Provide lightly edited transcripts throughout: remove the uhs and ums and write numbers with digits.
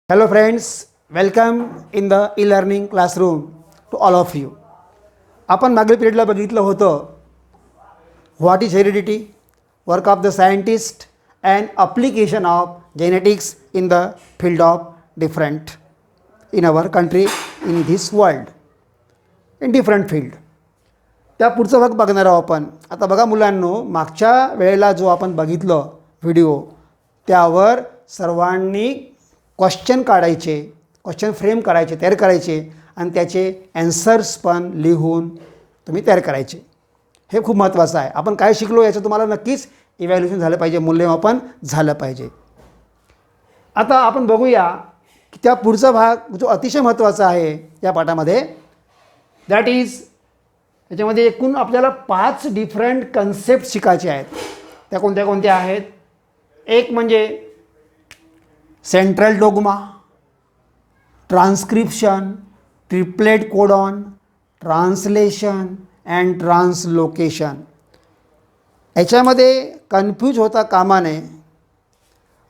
Hello friends, welcome in the e-learning classroom to all of you. आपण मागील पिरियडला बघितलं होतं what is heredity, work of the scientist and application of genetics in the field of different in our country in this world in different field. त्या पुढचा भाग बघणार आहोत आपण. आता बघा मुलांनो, मागच्या वेळेला जो आपण बघितलं व्हिडिओ त्यावर सर्वांनी क्वेश्चन काढायचे, क्वेश्चन फ्रेम करायचे, तयार करायचे आणि त्याचे ॲन्सर्स पण लिहून तुम्ही तयार करायचे. हे खूप महत्त्वाचं आहे. आपण काय शिकलो याचं तुम्हाला नक्कीच इव्हॅल्युएशन झालं पाहिजे, मूल्यमापन झालं पाहिजे. आता आपण बघूया की त्या पुढचा भाग जो अतिशय महत्त्वाचा आहे या पाठामध्ये, दॅट इज त्याच्यामध्ये एकूण आपल्याला 5 डिफरंट कन्सेप्ट शिकायचे आहेत. त्या कोणत्या कोणत्या आहेत? एक म्हणजे central dogma, transcription, triplet codon, translation and translocation. याच्यामध्ये कन्फ्यूज होता कामा नये.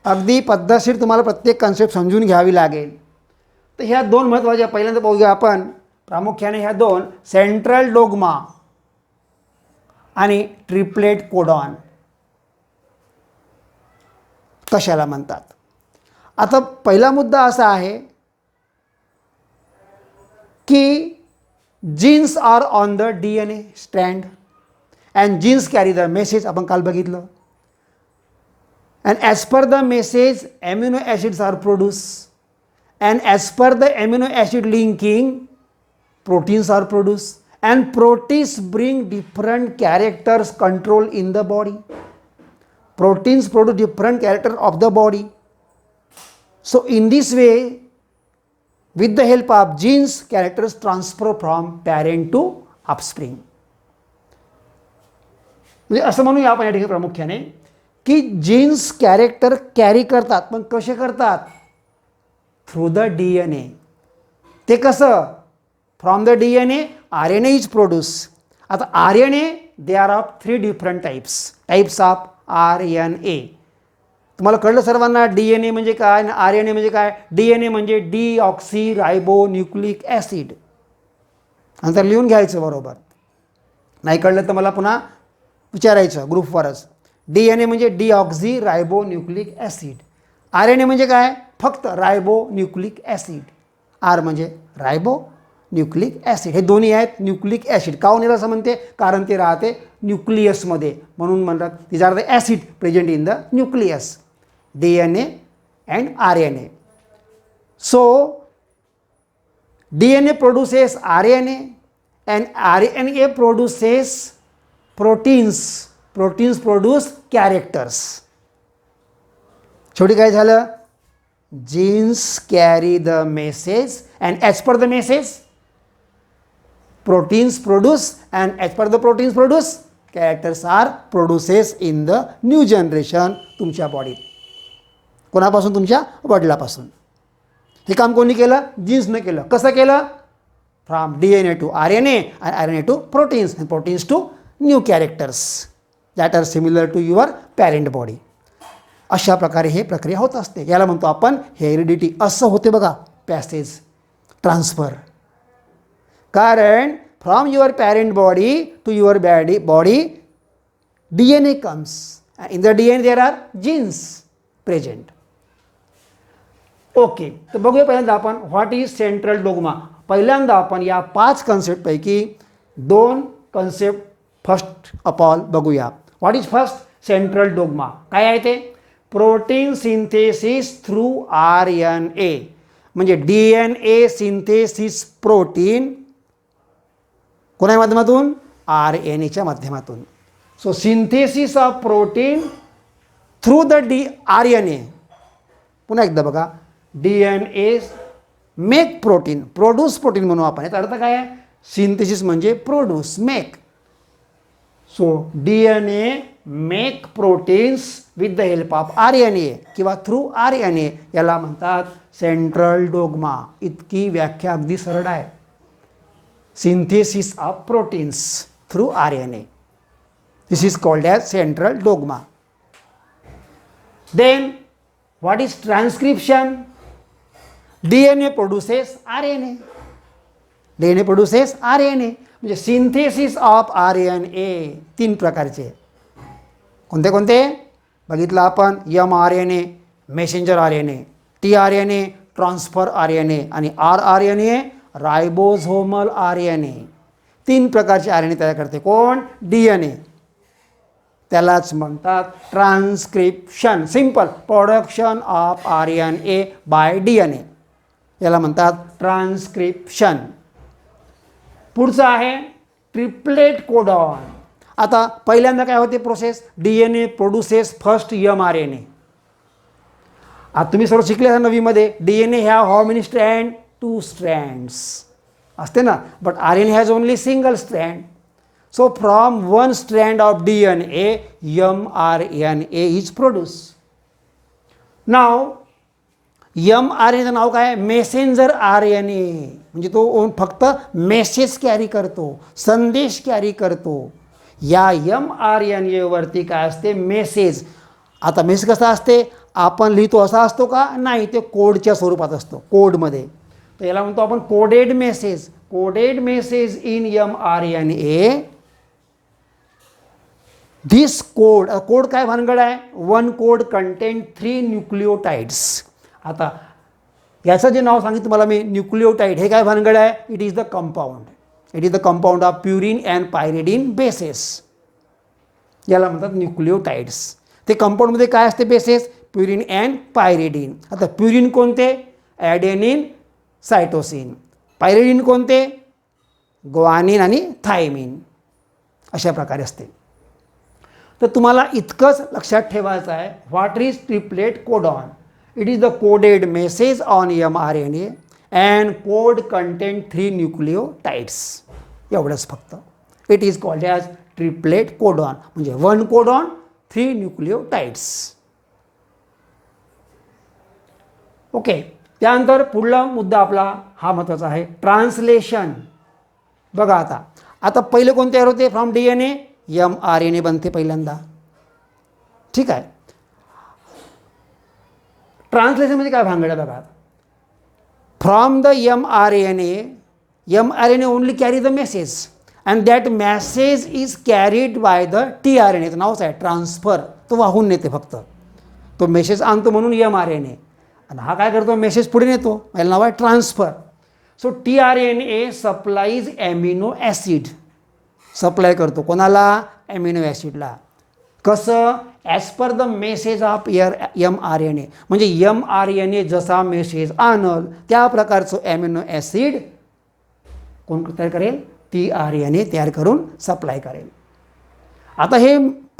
अगदी पद्धतशीर तुम्हाला प्रत्येक कन्सेप्ट समजून घ्यावी लागेल. तर ह्या दोन महत्त्वाच्या पहिल्यांदा बघूया आपण प्रामुख्याने ह्या दोन, सेंट्रल डोग्मा आणि ट्रिपलेट कोडॉन कशाला म्हणतात. आता पहिला मुद्दा असा आहे की genes are on the DNA strand and genes carry the message. आपण काल बघितलं. And as per the message amino acids are produce and as per the amino acid linking proteins are produced and proteins bring different characters control in the body. Proteins produce different character of the body. So in this way, with the help of genes, characters transfer from parent to offspring. म्हणजे असं म्हणूया आपण या ठिकाणी प्रामुख्याने की jeans character carry करतात. पण कसे करतात? Through the DNA. ते कसं? From the DNA RNA is produce. आता RNA they R of 3 different types of RNA. तुम्हाला कळलं सर्वांना DNA म्हणजे काय आणि RNA म्हणजे काय? DNA म्हणजे डीऑक्सी रायबो न्यूक्लिक ॲसिड. नंतर लिहून घ्यायचं बरोबर. नाही कळलं तर मला पुन्हा विचारायचं ग्रुपवरच. DNA म्हणजे deoxy ribo nucleic acid. RNA म्हणजे काय? फक्त रायबो न्यूक्लिक ॲसिड. R म्हणजे रायबो न्यूक्लिक ॲसिड. हे दोन्ही आहेत न्यूक्लिक ॲसिड. काऊन याला असं म्हणते? कारण ते राहते न्यूक्लियसमध्ये, म्हणून म्हणतात these are the acid present in the nucleus. DNA and RNA. So DNA produces RNA and RNA produces proteins. Proteins produce characters. शेवटी काय झालं? Genes carry the message and as per the message proteins produce and as per the proteins produce characters are produces in the new generation तुमच्या बॉडीत. कोणापासून? तुमच्या वडिलापासून. हे काम कोणी केलं? जीन्सनं केलं. कसं केलं? From DNA to RNA and RNA to proteins and proteins to new characters that are similar to your parent body. अशा प्रकारे हे प्रक्रिया होत असते. याला म्हणतो आपण हेरिडिटी. असं होते बघा पॅसेज ट्रान्सफर. कारण from your parent body to your body DNA comes. In the DNA there are genes present. Okay, तर बघूया पहिल्यांदा आपण व्हॉट इज सेंट्रल डोग्मा. पहिल्यांदा आपण या 5 कन्सेप्टपैकी 2 कन्सेप्ट फर्स्ट ऑफ ऑल बघूया. What is first? Central dogma. काय आहे ते? Protein synthesis through RNA. म्हणजे DNA सिंथेसिस प्रोटीन कोणत्या माध्यमातून? RNAच्या माध्यमातून. So synthesis of protein through the RNA. पुन्हा एकदा बघा, DNA make protein, produce protein म्हणू आपण. याचा अर्थ काय आहे? सिंथेसिस म्हणजे produce, make. So DNA make proteins with the help of RNA किंवा थ्रू RNA. याला म्हणतात सेंट्रल डोग्मा. इतकी व्याख्या अगदी सरळ आहे. synthesis of proteins through RNA. This is called as central dogma. Then what is transcription? DNA produces RNA. DNA produces RNA म्हणजे synthesis of RNA 3 प्रकारचे. कोणते कोणते बघितलं आपण? mRNA messenger RNA, tRNA transfer RNA आणि rRNA रायबोझोमल RNA. 3 प्रकारचे RNA तयार करते कोण? DNA. त्यालाच म्हणतात transcription. Simple production of RNA by DNA याला म्हणतात ट्रान्सक्रिप्शन. पुढचं आहे ट्रिपलेट कोडॉन. आता पहिल्यांदा काय होते process? DNA produces first mRNA. आता तुम्ही सर्व शिकले असाल नवीमध्ये. DNA have how many strand? 2 strands असते ना. But RNA has only single strand. So from one strand of DNA, mRNA is produced. Now, mRNA नाव काय? Messenger RNA. म्हणजे तो फक्त मेसेज कॅरी करतो, संदेश कॅरी करतो. या mRNA वरती काय असते? मेसेज. आता मेसेज कसा असते? आपण लिहितो असा असतो का? नाही, ते कोडच्या स्वरूपात असतो, कोडमध्ये. तर याला म्हणतो आपण coded message. Coded message in mRNA. This code, code काय भानगड आहे? 1 कोड कंटेंट 3 न्यूक्लिओटाइड्स. आता याचं जे नाव सांगितलं तुम्हाला मी, न्यूक्लिओटाइड, हे काय भानगड आहे? It is the compound. It is the compound of purine and pyridine bases. याला म्हणतात न्यूक्लिओटाइड्स. ते कंपाऊंडमध्ये काय असते? Bases purine and pyridine. आता प्युरिन कोणते? ॲडेनिन सायटोसिन. पायरिडिन कोणते? ग्वानिन आणि थायमिन. अशा प्रकारे असते. तर तुम्हाला इतकंच लक्षात ठेवायचं आहे. What is triplet codon? It is the coded message on mRNA and code content 3 न्यूक्लिओटाइड्स. एवढंच फक्त. It is called as triplet codon. म्हणजे 1 कोडॉन 3 न्यूक्लिओटाइड्स. ओके. त्यानंतर पुढला मुद्दा आपला हा महत्त्वाचा आहे, ट्रान्सलेशन. बघा आता पहिले कोणते तयार होते? फ्रॉम DNA mRNA बनते पहिल्यांदा. ठीक आहे. ट्रान्सलेशन म्हणजे काय भानगड आहे बघा. From the mRNA only carry the message and that message is carried by the tRNA. नावच आहे ट्रान्सफर. तो वाहून नेते फक्त. तो मेसेज आणतो म्हणून mRNA. आणि हा काय करतो? मेसेज पुढे नेतो. याला नाव आहे transfer. So tRNA supplies amino acid. Supply करतो कोणाला? ॲमिनो ॲसिडला. कसं? As per the message of mRNA. म्हणजे mRNA जसा मेसेज आणल त्या प्रकारचं ॲमिनो ॲसिड कोण तयार करेल? tRNA तयार करून सप्लाय करेल. आता हे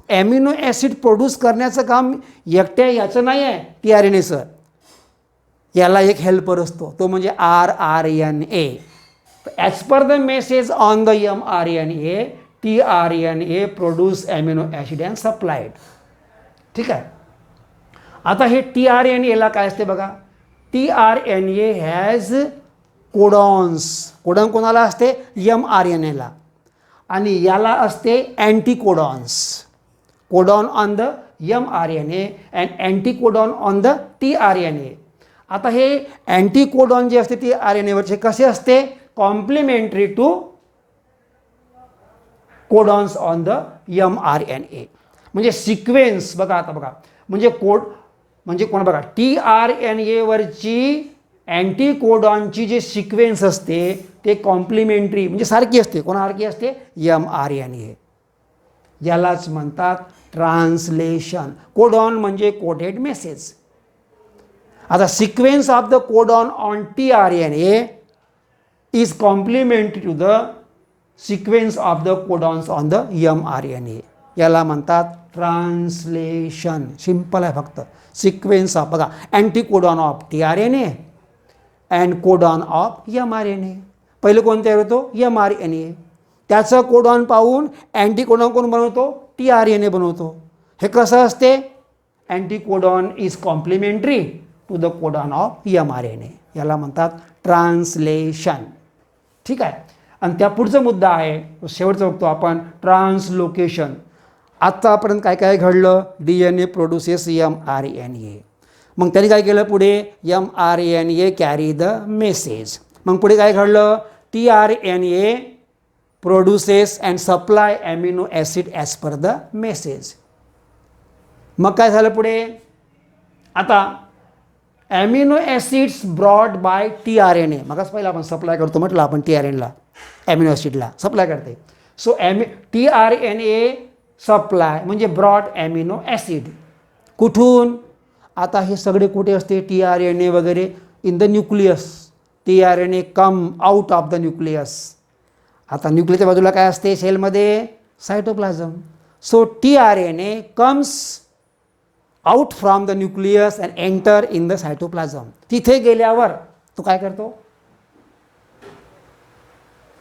ॲमिनो ॲसिड प्रोड्यूस करण्याचं काम एकट्या याचं नाही आहे tRNAचं. याला एक हेल्पर असतो, तो म्हणजे rRNA. As per the message on the mRNA, tRNA produce amino acid and supplied. ठीक आहे. आता हे tRNAला काय असते बघा? tRNA has codons. कोडॉन कोणाला असते? mRNAला. आणि याला असते anticodons. Codon on the mRNA and anticodon on the tRNA. आता हे अँटीकोडॉन जे असते tRNAवरचे कसे असते? Complementary to codons on the mRNA. म्हणजे सिक्वेन्स बघा. आता बघा म्हणजे कोड म्हणजे कोण बघा, tRNAवरची अँटीकोडॉनची जे सिक्वेन्स असते ते कॉम्प्लिमेंटरी म्हणजे सारखी असते. कोणासारखी असते? mRNA. यालाच म्हणतात ट्रान्सलेशन. कोडॉन म्हणजे कोडेड मेसेज. आता sequence of the codon on tRNA is complementary to the sequence of the codons on the mRNA. याला म्हणतात ट्रान्सलेशन. सिंपल आहे फक्त. सिक्वेन्स ऑफ बघा, anticodon of tRNA and codon of mRNA. पहिलं कोण तयार होतो? mRNA. त्याचं कोडॉन पाहून अँटीकोडॉन कोण बनवतो? tRNA बनवतो. हे कसं असते? Anticodon is complementary to the codon of mRNA. याला म्हणतात ट्रान्सलेशन. ठीक आहे. आणि त्या पुढचा मुद्दा आहे, शेवटचा बघतो आपण, ट्रान्सलोकेशन. आत्तापर्यंत काय काय घडलं? DNA produces mRNA. मग त्यांनी काय केलं पुढे, mRNA कॅरी द मेसेज. मग पुढे काय घडलं, tRNA produces and supply amino acid as per the message. मग काय झालं पुढे, आता amino acids brought by tRNA. मगच पहिला आपण सप्लाय करतो म्हटलं आपण tRNAला, ॲमिनो ॲसिडला सप्लाय करते. सो tRNA सप्लाय म्हणजे ब्रॉड ॲमिनो ॲसिड. कुठून, आता हे सगळे कुठे असते tRNA वगैरे, in the nucleus. tRNA come out of the nucleus. आता न्यूक्लियसच्या बाजूला काय असते सेलमध्ये, cytoplasm. So tRNA comes out from the nucleus and enter in the cytoplasm. तिथे गेल्यावर तो काय करतो,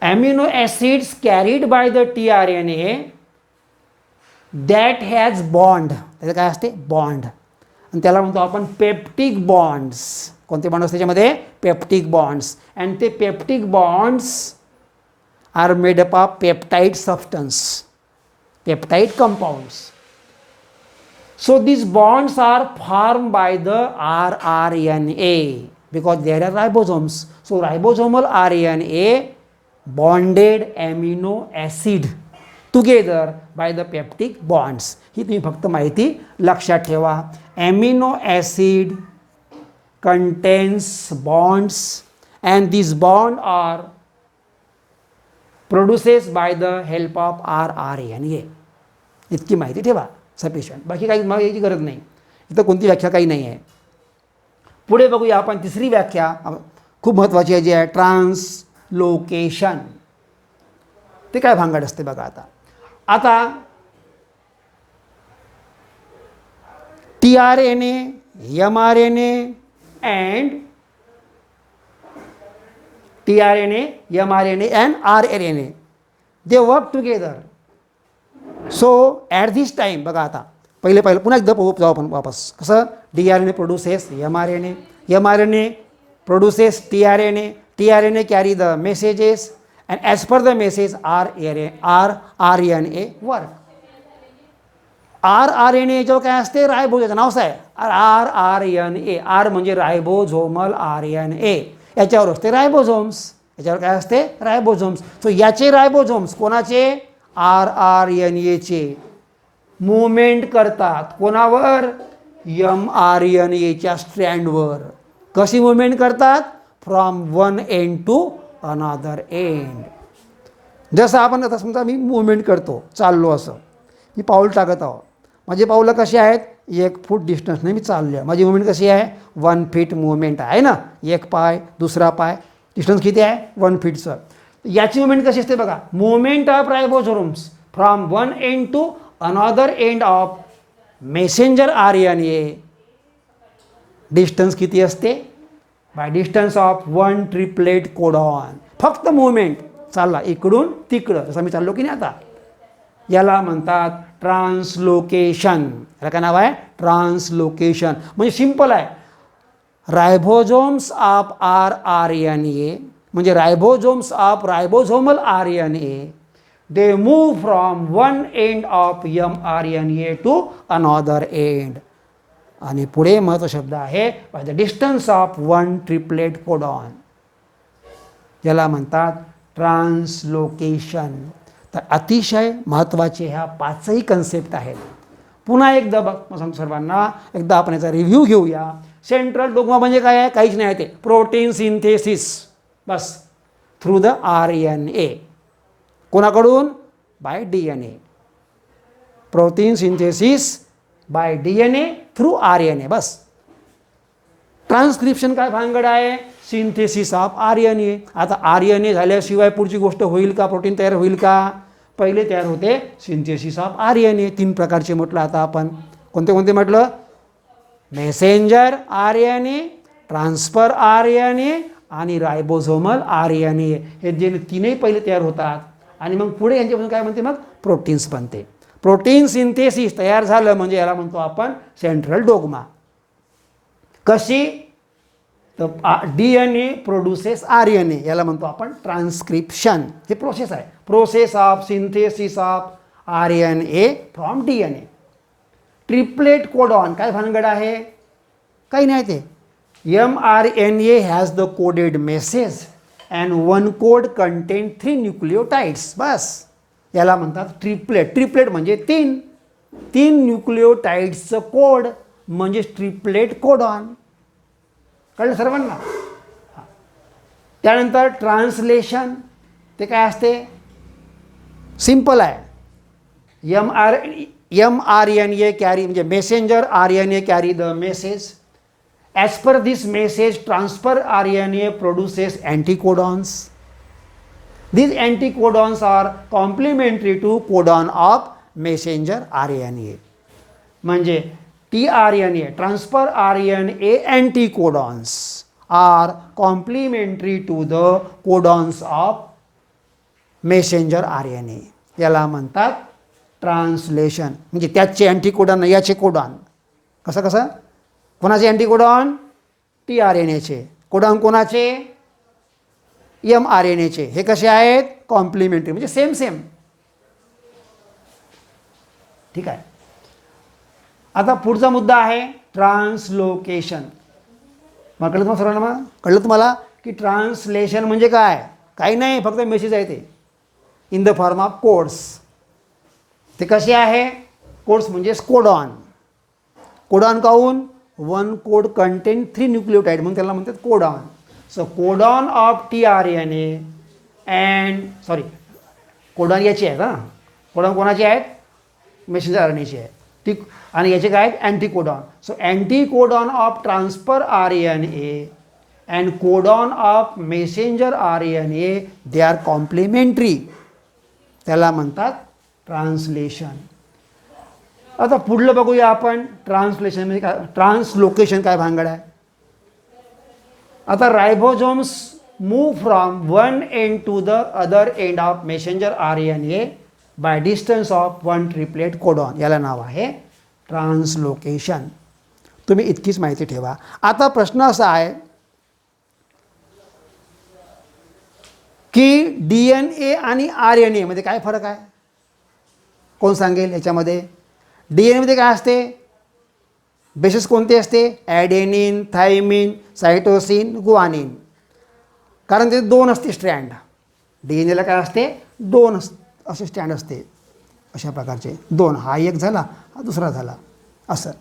amino acids carried by the tRNA that has bond. त्याचं काय असते, बॉन्ड. आणि त्याला म्हणतो आपण पेप्टिक बॉन्ड्स. कोणते बॉन्ड असते त्याच्यामध्ये, पेप्टिक बॉन्ड्स. अँड ते peptic bonds are made up of peptide substance, peptide compounds. So these bonds are formed by the rRNA because there are ribosomes. So ribosomal RNA bonded amino acid together by the peptic bonds. ही तुम्ही फक्त माहिती लक्षात ठेवा. Amino acid contains bonds and these bonds are produced by the help of rRNA. इतकी माहिती ठेवा, sufficient. बाकी काही मग याची गरज नाही, इथं कोणती व्याख्या काही नाही आहे. पुढे बघूया आपण तिसरी व्याख्या, खूप महत्त्वाची आहे, जी आहे ट्रान्सलोकेशन. ते काय भांगड असते बघा. आता tRNA, mRNA and rRNA they work together. So at this time बघा, आता पहिलं पुन्हा एकदा जाऊ आपण वापस. कसं, tRNA produces mRNA produces tRNA carry the messages and as per the message rRNA work. rRNA याच्यावर काय असते, रायबोजाचं नावच आहे rRNA. R म्हणजे रायबोझोमल RNA, याच्यावर असते रायबोझोम्स. याच्यावर काय असते, रायबोझोम्स. सो याचे रायबोझोम्स कोणाचे, rRNAचे मूवमेंट करतात. कोणावर, mRNAच्या स्ट्रँडवर. कशी मूवमेंट करतात, from one end to another end. जसं आपण आता समजा मी मूवमेंट करतो, चाललो असं, मी पाऊल टाकत आहो, माझी पावलं कशी आहेत, 1 फूट डिस्टन्सने मी चाललो आहे. माझी मूवमेंट कशी आहे, 1 फीट मूवमेंट आहे ना. एक पाय दुसरा पाय, डिस्टन्स किती आहे, 1 फीटचं. याची मुवमेंट कशी असते बघा, movement of ribosomes from one end to another end of messenger RNA. Distance किती असते, by distance of 1 triplet codon. फक्त मुवमेंट, चालला इकडून तिकडं, जसं मी चाललो की नाही आता. याला म्हणतात ट्रान्सलोकेशन. याला काय नाव आहे, ट्रान्सलोकेशन. म्हणजे सिंपल आहे, रायबोझोम्स ऑफ rRNA म्हणजे ribosomes of ribosomal RNA they move from one end of mRNA to another end. आणि पुढे महत्त्वाचा शब्द आहे by the distance of 1 triplet codon. याला म्हणतात ट्रान्सलोकेशन. तर अतिशय महत्त्वाचे ह्या 5ही कन्सेप्ट आहेत. पुन्हा एकदा सांगतो सर्वांना, एकदा आपण याचा रिव्ह्यू घेऊया. सेंट्रल डोग्मा म्हणजे काय आहे, काहीच नाही, ते प्रोटीन सिंथेसिस बस थ्रू द RNA. कोणाकडून, by DNA. Protein synthesis by DNA through RNA बस. ट्रान्सक्रिप्शन काय भानगड आहे, सिंथेसिस ऑफ RNA. आता RNA झाल्याशिवाय पुढची गोष्ट होईल का, प्रोटीन तयार होईल का, पहिले तयार होते सिंथेसिस ऑफ RNA. 3 प्रकारचे म्हटलं आता आपण. कोणते कोणते म्हटलं, मेसेंजर RNA, ट्रान्सफर RNA आणि रायबोझोमल RNA. हे जे 3ही पहिले तयार होतात आणि मग पुढे यांच्यापासून काय म्हणते, मग प्रोटीन्स बनते. प्रोटीन सिंथेसिस तयार झालं म्हणजे याला म्हणतो आपण सेंट्रल डोग्मा. कशी, तर DNA प्रोड्युसेस RNA, याला म्हणतो आपण ट्रान्सक्रिप्शन. हे प्रोसेस आहे, process of synthesis of RNA from DNA. Triplet codon काय भानगड आहे, काही नाही ते. mRNA has the coded message and one code content 3 न्यूक्लिओटाइड्स. बस याला म्हणतात ट्रिपलेट. ट्रिपलेट म्हणजे तीन न्यूक्लिओटाइड्सचं कोड म्हणजे ट्रिपलेट कोडॉन. कळलं सर्वांना? त्यानंतर ट्रान्सलेशन ते काय असते? सिंपल आहे. mRNA कॅरी म्हणजे messenger RNA carry the message. As per this message transfer RNA produces anticodons. These anticodons are complementary to codon of messenger RNA. म्हणजे tRNA transfer RNA anticodons are complementary to the codons of messenger RNA. याला म्हणतात translation. म्हणजे त्याचे अँटीकोडॉन याचे codon. कसं कोणाचे अँटीकोडॉन? tRNAचे. Codon कोणाचे? mRNAचे. हे कसे आहेत? कॉम्प्लिमेंटरी म्हणजे सेम. ठीक आहे. आता पुढचा मुद्दा आहे ट्रान्सलोकेशन. मग कळलं तुम्हाला सर्वांना? कळलं तुम्हाला की ट्रान्सलेशन म्हणजे काय? काही नाही, फक्त मेसेज आहे ते in the form of codes. ते कसे आहे? कोड्स म्हणजे कोडॉन. कोडॉन काऊन? वन कोड कंटेन 3 न्यूक्लिओटाइड म्हणून त्याला म्हणतात codon. So codon of tRNA and codon याचे आहेत. हां, कोडॉन कोणाचे आहेत? मेसेंजर RNAचे आहेत. ठीक. आणि याचे काय आहेत? Anticodon. So anticodon of transfer RNA and codon of messenger RNA they are complementary. त्याला म्हणतात ट्रान्सलेशन. आता पुढलं बघूया आपण. ट्रान्सलेशन म्हणजे काय? ट्रान्सलोकेशन काय भानगड आहे? आता ribosomes move from one end to the other end of messenger RNA by distance of 1 triplet codon. याला नाव आहे ट्रान्सलोकेशन. तुम्ही इतकीच माहिती ठेवा. आता प्रश्न असा आहे की DNA आणि RNA मध्ये काय फरक आहे? कोण सांगेल? याच्यामध्ये DNA मध्ये काय असते? बेसिस कोणते असते? ॲडेनिन, थायमिन, सायटोसिन, गुआनिन. कारण ते 2 असते स्ट्रँड. DNAला काय असते? 2 असे स्टँड असते. अशा प्रकारचे 2. हा एक झाला, हा दुसरा झाला असं.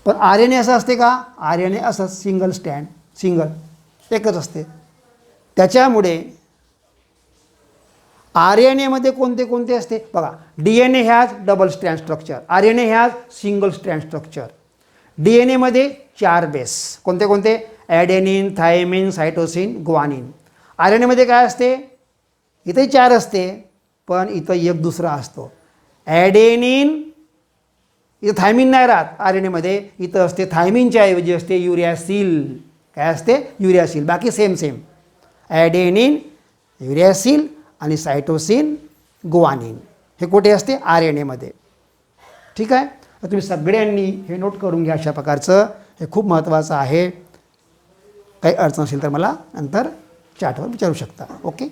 पण RNA असं असते का? RNA असं सिंगल स्टँड, एकच असते. त्याच्यामुळे RNA मध्ये कोणते असते बघा. DNA has double strand structure, RNA has single strand structure. DNA मध्ये 4 बेस. कोणते? ॲडेनिन, थायमिन, सायटोसिन, गुआनिन. RNA मध्ये काय असते? इथंही 4 असते, पण इथं एक दुसरा असतो. ॲडेनिन, इथं थायमिन नाही राहत RNA मध्ये. इथं असते थायमिनच्या ऐवजी असते युरॅसिल. काय असते? युरॅसिल. बाकी सेम. ॲडेनिन, युरॅसिल आणि सायटोसिन, गुआनिन हे कुठे असते? RNA मध्ये. ठीक आहे. तर तुम्ही सगळ्यांनी हे नोट करून घ्या. अशा प्रकारचं हे खूप महत्त्वाचं आहे. काही अडचण असेल तर मला नंतर चॅटवर विचारू शकता. ओके.